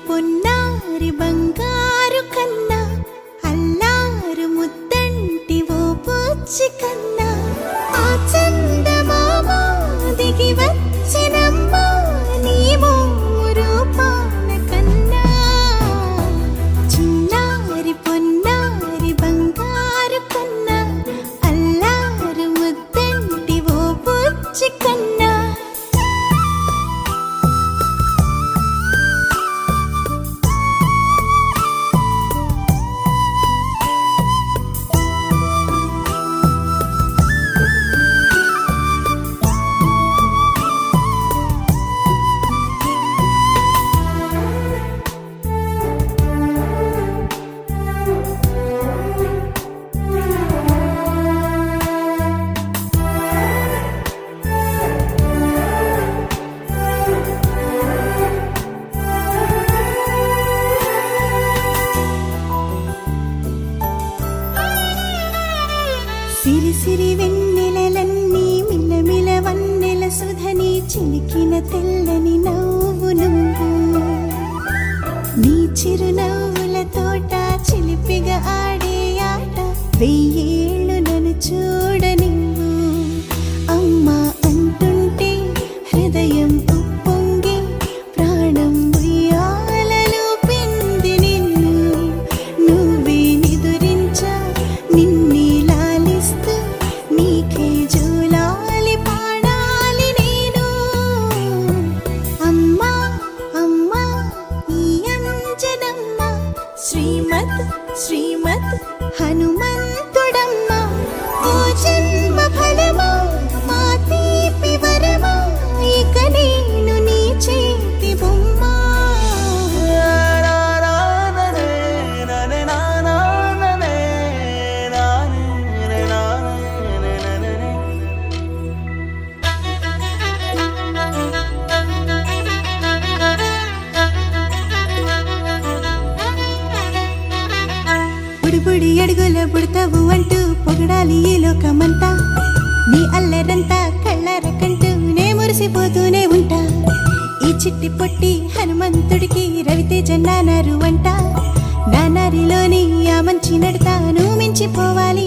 పొన్నారి బంగారు కన్నా అల్లారు ముద్దంటి ఓ పూచి కన్నా ఆ చందమామ దిగి వచ్చినమ్మా నీ రూపాన కన్నా చిన్నారి పొన్నారి బంగారు కన్నా అల్లారు ముద్దంటి ఓ పూచి కన్నా సిరి సిరి వెన్నెలలన్నీ మిలమిల వన్నెల సుధని చిలికిన తెల్లని నవ్వు నువ్వు నీ చిరునవ్వుల తోట చిలిపిగా ఆడే ఆట వెయ్యేళ్ళు నన్ను చూడనివ్వు అమ్మా అంటుంటే హృదయం ఉప్పొంగి ప్రాణం ఉయ్యాలలో పిండి నిన్ను నువ్వే నిదురించా నిన్నే నీకే జూలాలి పాడాలి నేను అమ్మా అమ్మా ఈ అంజనమ్మ శ్రీమత్ శ్రీమత్ హనుమంతుడమ్మ ఓ జన్మ ఫలమా మా తీపి వరమా ఇక నేను నీ చేతి బొమ్మ బుడి అడుగుల బుడతావు అంటూ పొగడాలి ఈ లోకమంతా నీ అల్లరంతా కళ్ళరకంటూ నే మురిసిపోతూనే ఉంటా ఈ చిట్టి పొట్టి హనుమంతుడికి రవితేజ నానారు అంట నానారిలోని ఆ మంచి నడతాను మించిపోవాలి